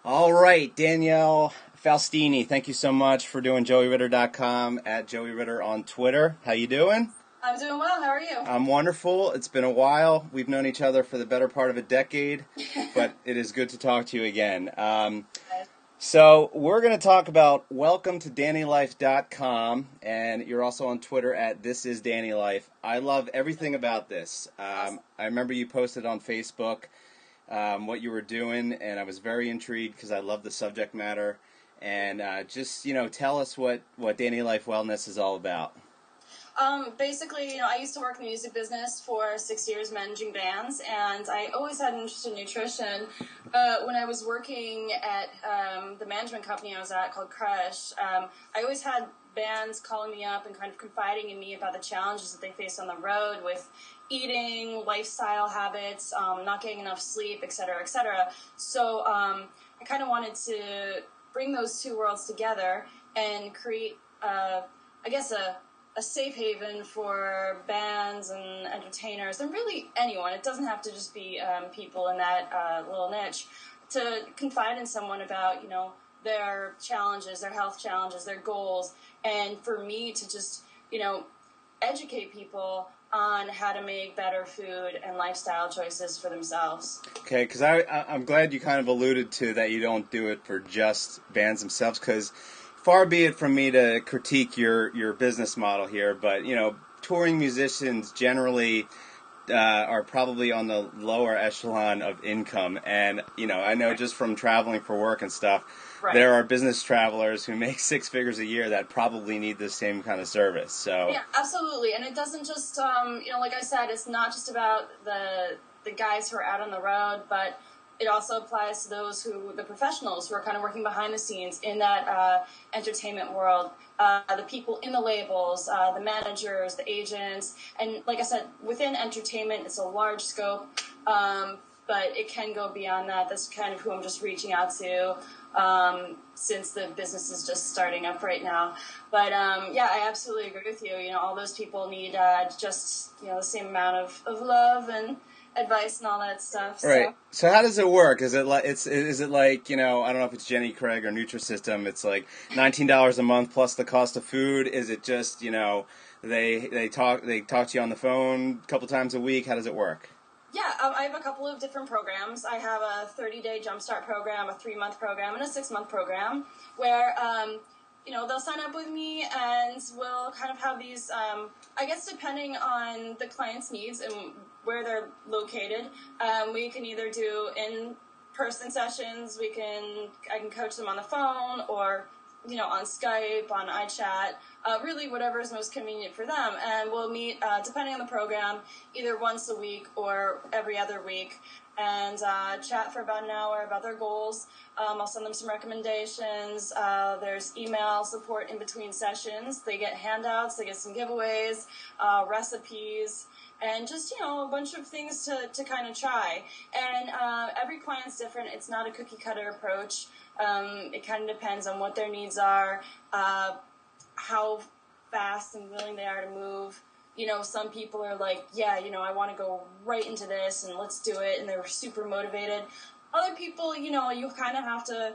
All right, Danielle Faustini, thank you so much for doing JoeyRitter.com at Joey Ritter on Twitter. How you doing? I'm doing well. How are you? I'm wonderful. It's been a while. We've known each other for the better part of a decade, but it is good to talk to you again. So we're going to talk about welcome to DaniLife.com, and you're also on Twitter at This Is DaniLife. I love everything about this. I remember you posted on Facebook what you were doing, and I was very intrigued because I love the subject matter. And tell us what DaniLife Wellness is all about. Basically, I used to work in the music business for 6 years managing bands, and I always had an interest in nutrition. When I was working at the management company I was at called Crush, I always had bands calling me up and kind of confiding in me about the challenges that they faced on the road with eating, lifestyle habits, not getting enough sleep, et cetera, et cetera. So I kind of wanted to bring those two worlds together and create, a safe haven for bands and entertainers and really anyone. It doesn't have to just be people in that little niche to confide in someone about, their challenges, their health challenges, their goals, and for me to just, educate people on how to make better food and lifestyle choices for themselves. Okay, because I'm glad you kind of alluded to that you don't do it for just bands themselves, because far be it from me to critique your business model here, but, touring musicians generally are probably on the lower echelon of income. And, I know just from traveling for work and stuff, right, there are business travelers who make six figures a year that probably need the same kind of service. So yeah, absolutely. And it doesn't just, like I said, it's not just about the guys who are out on the road, but it also applies to the professionals who are kind of working behind the scenes in that entertainment world, the people in the labels, the managers, the agents, and like I said, within entertainment, it's a large scope, but it can go beyond that. That's kind of who I'm just reaching out to, since the business is just starting up right now. But I absolutely agree with you. All those people need just the same amount of love and advice and all that stuff. Right. So how does it work? Is it like is it like, I don't know if it's Jenny Craig or Nutrisystem. It's like $19 a month plus the cost of food. Is it just, they talk to you on the phone a couple times a week? How does it work? Yeah, I have a couple of different programs. I have a 30-day jumpstart program, a 3-month program, and a 6-month program where they'll sign up with me and we'll kind of have these, depending on the client's needs and where they're located, we can either do in-person sessions, I can coach them on the phone or, on Skype, on iChat, really whatever is most convenient for them. And we'll meet, depending on the program, either once a week or every other week, and chat for about an hour about their goals. I'll send them some recommendations. There's email support in between sessions. They get handouts, they get some giveaways, recipes, and just, a bunch of things to kind of try. And every client's different. It's not a cookie-cutter approach. It kind of depends on what their needs are, how fast and willing they are to move. Some people are like, I want to go right into this and let's do it, and they're super motivated. Other people, you kind of have to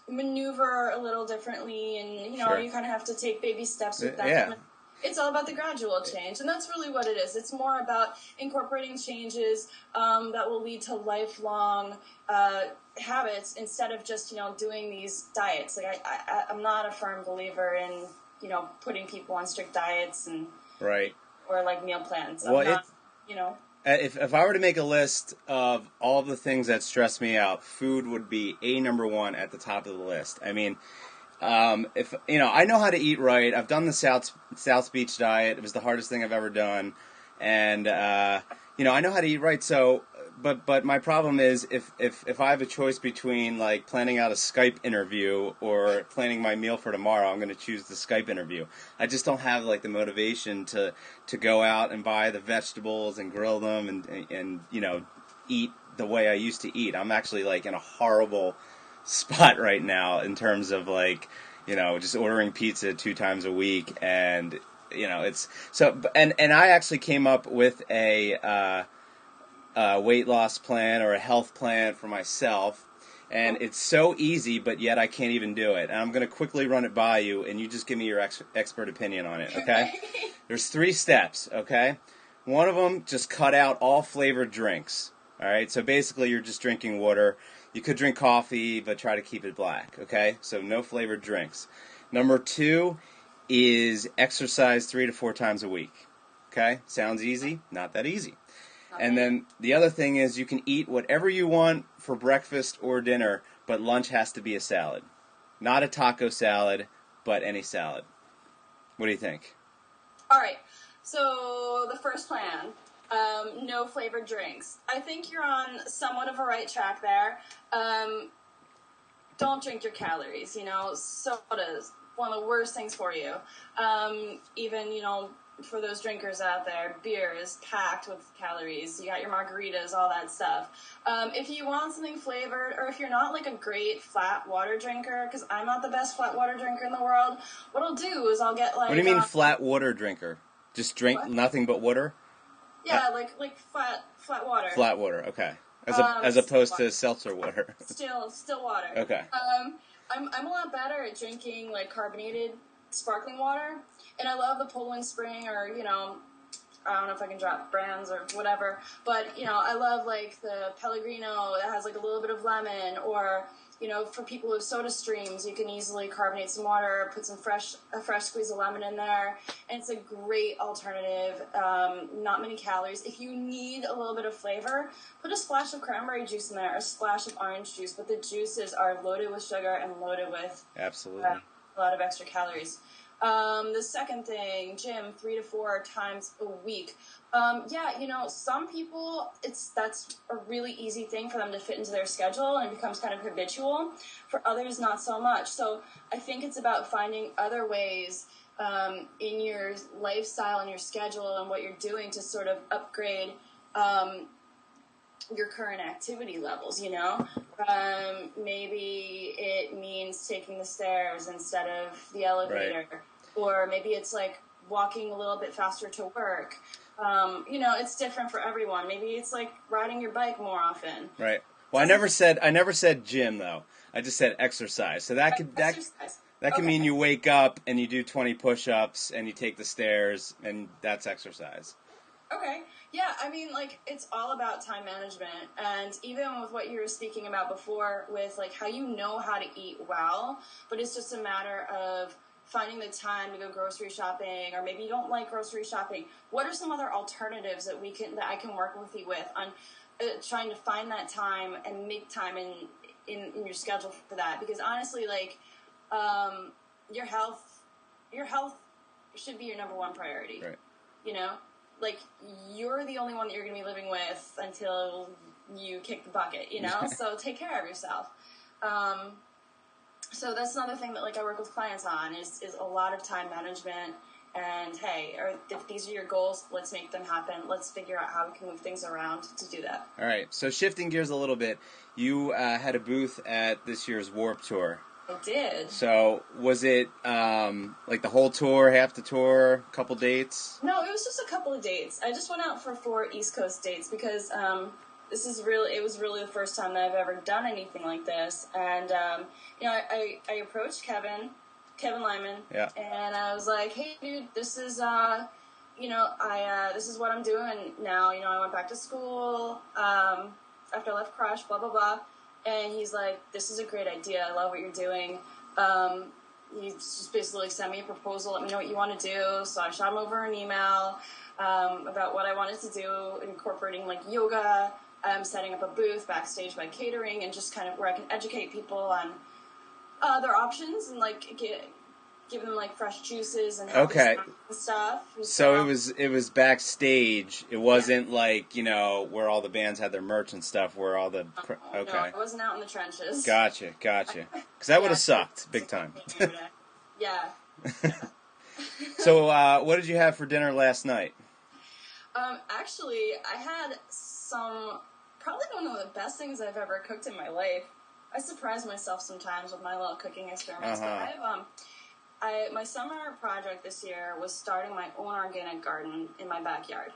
maneuver a little differently, and, Sure, you kind of have to take baby steps with them. Yeah. It's all about the gradual change, and that's really what it is. It's more about incorporating changes that will lead to lifelong habits instead of just, doing these diets. Like I'm not a firm believer in, putting people on strict diets and Right. or like meal plans. If I were to make a list of all the things that stress me out, food would be number one at the top of the list. I mean, if I know how to eat right. I've done the South Beach diet. It was the hardest thing I've ever done, and I know how to eat right. So, but my problem is if I have a choice between like planning out a Skype interview or planning my meal for tomorrow, I'm going to choose the Skype interview. I just don't have like the motivation to go out and buy the vegetables and grill them and eat the way I used to eat. I'm actually like in a horrible spot right now in terms of like, just ordering pizza 2 times a week, and it's so. And I actually came up with a weight loss plan or a health plan for myself, And it's so easy, but yet I can't even do it. And I'm going to quickly run it by you, and you just give me your expert opinion on it, okay? There's 3 steps, okay? One of them, just cut out all flavored drinks, all right? So basically you're just drinking water. You could drink coffee, but try to keep it black, okay? So no flavored drinks. Number 2 is exercise 3 to 4 times a week, okay? Sounds easy? Not that easy. And then the other thing is you can eat whatever you want for breakfast or dinner, but lunch has to be a salad. Not a taco salad, but any salad. What do you think? All right. So the first plan, no flavored drinks. I think you're on somewhat of a right track there. Don't drink your calories. Soda's one of the worst things for you. Even, for those drinkers out there, beer is packed with calories. You got your margaritas, all that stuff. If you want something flavored, or if you're not like a great flat water drinker, because I'm not the best flat water drinker in the world, what I'll do is I'll get like... What do you mean flat water drinker? Just drink nothing but water? Yeah, like flat water. Flat water, okay. As opposed to seltzer water. Still water. Okay. I'm a lot better at drinking like carbonated sparkling water, and I love the Poland Spring, or I don't know if I can drop brands or whatever, but I love like the Pellegrino that has like a little bit of lemon, or for people with soda streams, you can easily carbonate some water, put a fresh squeeze of lemon in there, and it's a great alternative. Not many calories. If you need a little bit of flavor, put a splash of cranberry juice in there, a splash of orange juice, but the juices are loaded with sugar and loaded with absolutely a lot of extra calories. The second thing, gym 3 to 4 times a week. Some people, that's a really easy thing for them to fit into their schedule, and it becomes kind of habitual. For others, not so much. So I think it's about finding other ways in your lifestyle and your schedule and what you're doing to sort of upgrade your current activity levels, maybe it means taking the stairs instead of the elevator, right. Or maybe it's like walking a little bit faster to work. It's different for everyone. Maybe it's like riding your bike more often. Right. Well, I never said gym though. I just said exercise. So that could mean you wake up and you do 20 push-ups and you take the stairs, and that's exercise. Okay. Yeah, I mean, like, it's all about time management, and even with what you were speaking about before with, like, how you know how to eat well, but it's just a matter of finding the time to go grocery shopping, or maybe you don't like grocery shopping. What are some other alternatives that I can work with you with on trying to find that time and make time in your schedule for that? Because honestly, like, your health should be your number one priority. Right. Like, you're the only one that you're going to be living with until you kick the bucket, So take care of yourself. So that's another thing that, like, I work with clients on is a lot of time management. And, hey, if these are your goals, let's make them happen. Let's figure out how we can move things around to do that. All right. So shifting gears a little bit, you had a booth at this year's Warped Tour. I did. So was it like the whole tour, half the tour, a couple dates? No, it was just a couple of dates. I just went out for 4 East Coast dates because it was really the first time that I've ever done anything like this. And I approached Kevin Lyman, yeah, and I was like, hey dude, this is this is what I'm doing now. I went back to school after I left Crush, blah blah blah. And he's like, this is a great idea. I love what you're doing. He just basically sent me a proposal. Let me know what you want to do. So I shot him over an email about what I wanted to do, incorporating like yoga, setting up a booth backstage by catering, and just kind of where I can educate people on their options and like give them like fresh juices and stuff. So it was backstage. It wasn't like where all the bands had their merch and stuff. Where all the no, I wasn't out in the trenches. Gotcha. Because that would have sucked big time. Yeah. So what did you have for dinner last night? Actually, I had probably one of the best things I've ever cooked in my life. I surprise myself sometimes with my little cooking experiments. But I have my summer project this year was starting my own organic garden in my backyard.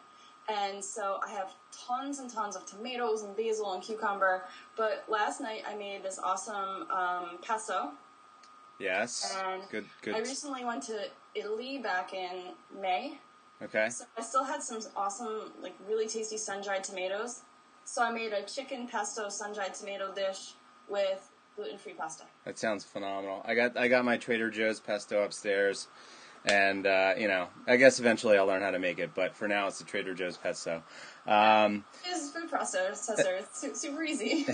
And so I have tons and tons of tomatoes and basil and cucumber. But last night I made this awesome pesto. Yes. And good. I recently went to Italy back in May. Okay. So I still had some awesome, like really tasty sun-dried tomatoes. So I made a chicken pesto sun-dried tomato dish with gluten-free pasta. That sounds phenomenal. I got my Trader Joe's pesto upstairs, and I guess eventually I'll learn how to make it. But for now, it's the Trader Joe's pesto. It's food processor. It's super easy.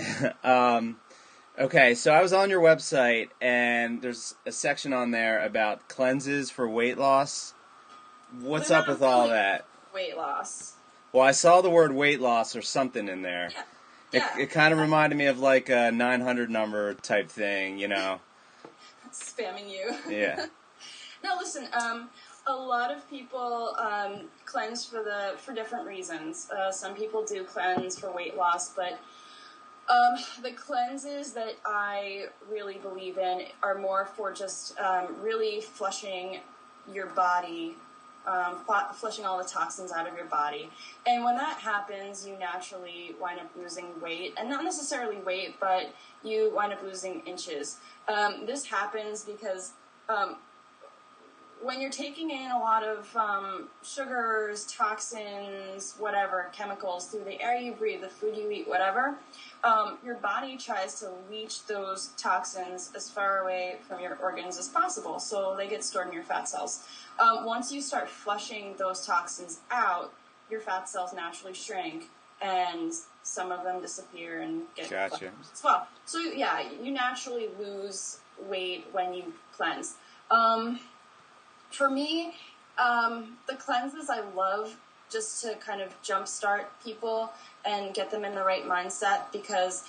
Okay, so I was on your website, and there's a section on there about cleanses for weight loss. What's up with all that? Weight loss. Well, I saw the word weight loss or something in there. Yeah. It kind of reminded me of like a 900 number type thing, Spamming you. Yeah. No, listen. A lot of people cleanse for different reasons. Some people do cleanse for weight loss, but the cleanses that I really believe in are more for just really flushing your body. Flushing all the toxins out of your body. And when that happens, you naturally wind up losing weight. And not necessarily weight, but you wind up losing inches. This happens because when you're taking in a lot of sugars, toxins, whatever, chemicals through the air you breathe, the food you eat, whatever, your body tries to leach those toxins as far away from your organs as possible, so they get stored in your fat cells. Once you start flushing those toxins out, your fat cells naturally shrink, and some of them disappear and get Gotcha. as well. So yeah, you naturally lose weight when you cleanse. For me, the cleanses I love just to kind of jumpstart people and get them in the right mindset, because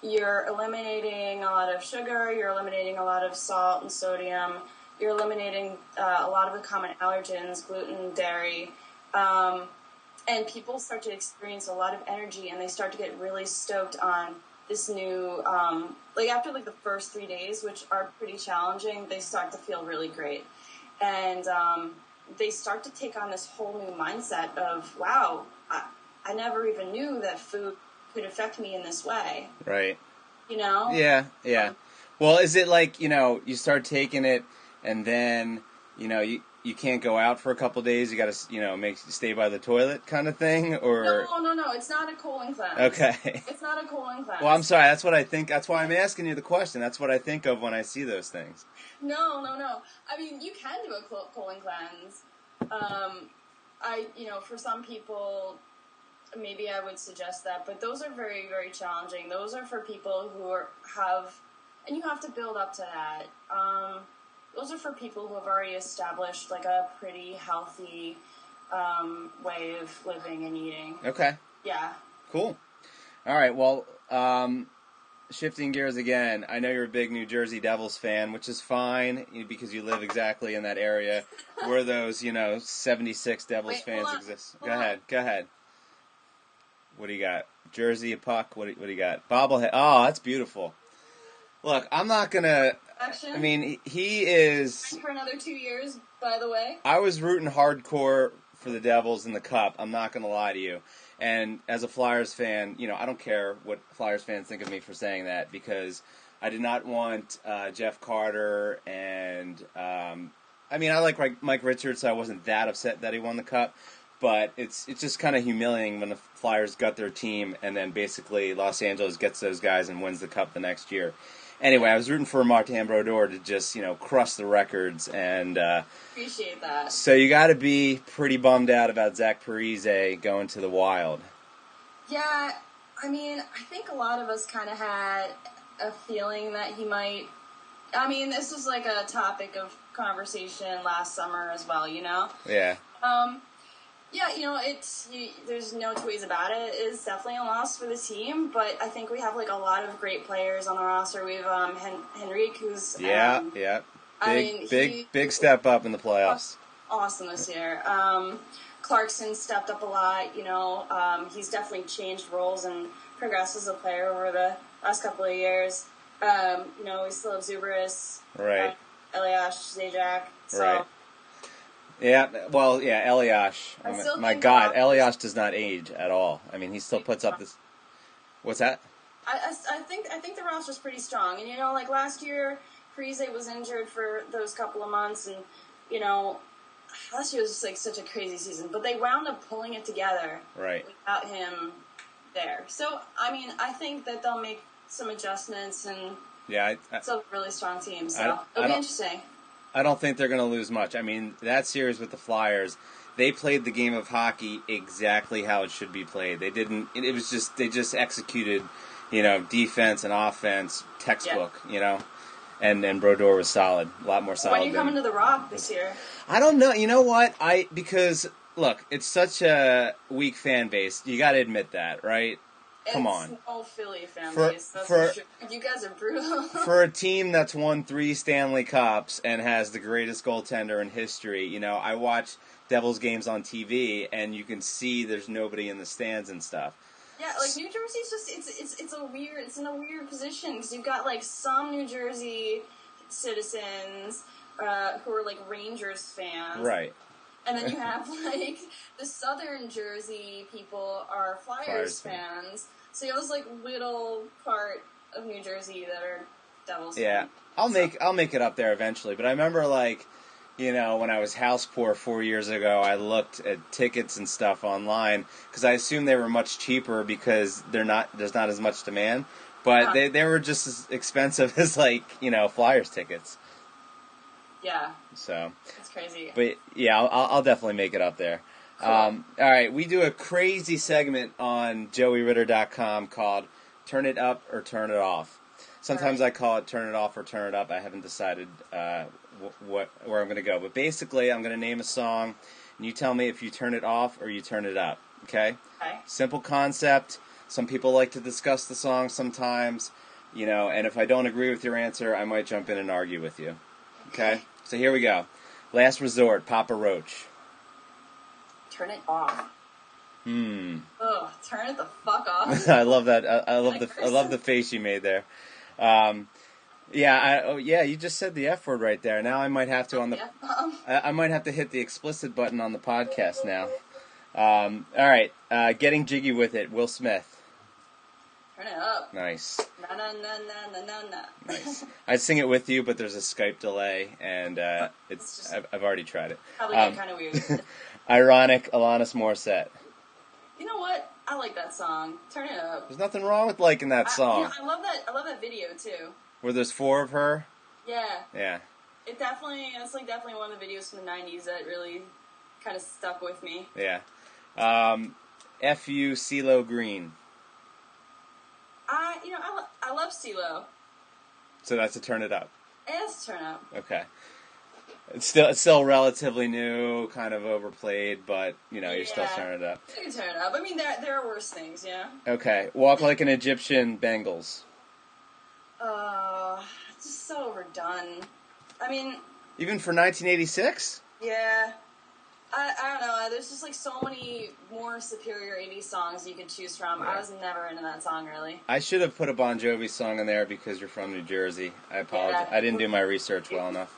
you're eliminating a lot of sugar, you're eliminating a lot of salt and sodium, you're eliminating a lot of the common allergens, gluten, dairy, and people start to experience a lot of energy, and they start to get really stoked on this new, after the first 3 days, which are pretty challenging, they start to feel really great. And they start to take on this whole new mindset of, wow, I never even knew that food could affect me in this way. Right. Yeah. Well, is it like, you start taking it, and then, you can't go out for a couple of days, you got to, stay by the toilet kind of thing, or? No, it's not a colon cleanse. Okay. It's not a colon cleanse. Well, I'm sorry, that's what I think, that's why I'm asking you the question, that's what I think of when I see those things. No. I mean, you can do a colon cleanse. For some people, maybe I would suggest that, but those are very, very challenging. Those are for people who and you have to build up to that. Those are for people who have already established a pretty healthy way of living and eating. Okay. Yeah. Cool. All right. Well, shifting gears again, I know you're a big New Jersey Devils fan, which is fine because you live exactly in that area where those, 76 Devils fans exist. Go ahead. What do you got? Jersey, a puck? What do you got? Bobblehead. Oh, that's beautiful. Look, I'm not going to... I mean, he is... For another 2 years, by the way. I was rooting hardcore for the Devils in the Cup. I'm not going to lie to you. And as a Flyers fan, I don't care what Flyers fans think of me for saying that, because I did not want Jeff Carter and... I like Mike Ritter, so I wasn't that upset that he won the Cup. But it's just kind of humiliating when the Flyers gut their team and then basically Los Angeles gets those guys and wins the Cup the next year. Anyway, I was rooting for Martin Brodeur to just, crush the records, and... appreciate that. So you got to be pretty bummed out about Zach Parise going to the Wild. Yeah, I think a lot of us kind of had a feeling that he might... this was a topic of conversation last summer as well, Yeah. Yeah, there's no two ways about it. It's definitely a loss for the team, but I think we have a lot of great players on the roster. We have Henrique, who's big step up in the playoffs. Awesome this year. Clarkson stepped up a lot. He's definitely changed roles and progressed as a player over the last couple of years. We still have Zubris, right? Elias, Zajac. So. Right. Yeah, well, yeah, Eliash. I still My think God, the Eliash does not age at all. I mean, he still puts up this. What's that? I think the roster's pretty strong, and like last year, Parise was injured for those couple of months, and last year was just like such a crazy season. But they wound up pulling it together, right, without him there. So I mean, I think that they'll make some adjustments, and it's a really strong team. So it'll be interesting. I don't think they're going to lose much. I mean, that series with the Flyers, they played the game of hockey exactly how it should be played. They didn't. It was just they just executed, defense and offense textbook. And Brodeur was solid, a lot more solid. When are you coming to the Rock this year? I don't know. You know what? Because look, it's such a weak fan base. You got to admit that, right? Come on. It's no Philly fan base. That's for sure. You guys are brutal. For a team that's won 3 Stanley Cups and has the greatest goaltender in history, I watch Devils games on TV, and you can see there's nobody in the stands and stuff. Yeah, like New Jersey's just it's in a weird position because you've got like some New Jersey citizens who are like Rangers fans, right? And then you have like the Southern Jersey people are Flyers fans. So you have this like little part of New Jersey that are Devils. Yeah, fans. I'll make it up there eventually. But I remember like, when I was house poor 4 years ago, I looked at tickets and stuff online because I assumed they were much cheaper because there's not as much demand. But they were just as expensive as like Flyers tickets. Yeah. So. It's crazy. But yeah, I'll definitely make it up there. Cool. All right, we do a crazy segment on JoeyRitter.com called "Turn It Up or Turn It Off." Sometimes I call it "Turn It Off" or "Turn It Up." I haven't decided where I'm going to go, but basically, I'm going to name a song, and you tell me if you turn it off or you turn it up. Okay? Okay. Simple concept. Some people like to discuss the song sometimes, and if I don't agree with your answer, I might jump in and argue with you. Okay? So here we go. Last Resort, Papa Roach. Turn it off. Ugh, turn it the fuck off. I love that. I love the face you made there. You just said the F word right there. Now I might have to I might have to hit the explicit button on the podcast now. All right, Getting Jiggy with It, Will Smith. Turn it up. Nice. Na na na na na na. Nice. I'd sing it with you, but there's a Skype delay, and I've already tried it. Probably get kind of weird. Ironic, Alanis Morissette. You know what? I like that song. Turn it up. There's nothing wrong with liking that song. I love that video too. Where there's 4 of her. Yeah. Yeah. It's definitely one of the videos from the '90s that really kind of stuck with me. Yeah. F.U. CeeLo Green. I love CeeLo. So that's a turn it up. It has to turn up. Okay. It's still relatively new, kind of overplayed, but you're still turning it up. You can turn it up. I mean, there are worse things, yeah. Okay. Walk Like an Egyptian, Bengals. It's just so overdone. I mean, even for 1986? Yeah. I don't know. There's just like so many more superior 80s songs you could choose from. Yeah. I was never into that song, really. I should have put a Bon Jovi song in there because you're from New Jersey. I apologize. Yeah. I didn't do my research well enough.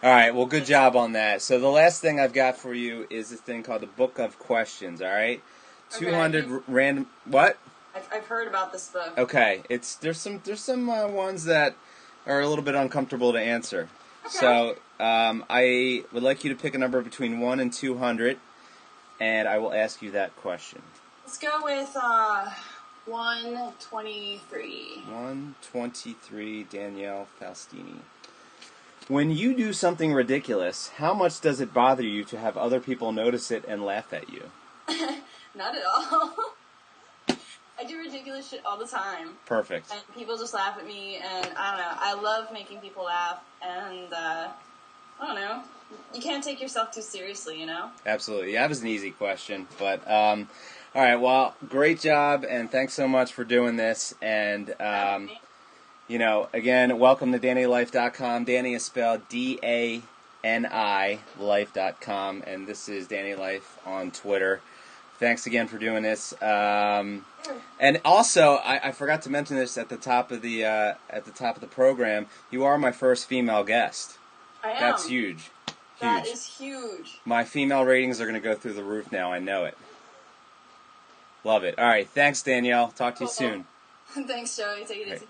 All right. Well, good job on that. So the last thing I've got for you is this thing called the Book of Questions. All right. Okay. 200 random. What? I've heard about this book. Okay. There's some ones that are a little bit uncomfortable to answer. Okay. So I would like you to pick a number between 1 and 200, and I will ask you that question. Let's go with 123. 123, Danielle Faustini. When you do something ridiculous, how much does it bother you to have other people notice it and laugh at you? Not at all. I do ridiculous shit all the time. Perfect. And people just laugh at me, and I don't know. I love making people laugh, and I don't know. You can't take yourself too seriously, Absolutely. Yeah, that was an easy question, but all right. Well, great job, and thanks so much for doing this. And again, welcome to DaniLife.com. Danny is spelled DANI life.com, and this is DaniLife on Twitter. Thanks again for doing this. And also, I forgot to mention this at the top of the program. You are my first female guest. I am. That's huge. That is huge. My female ratings are going to go through the roof now. I know it. Love it. All right. Thanks, Danielle. Talk to you soon. Thanks, Joey. Take it easy.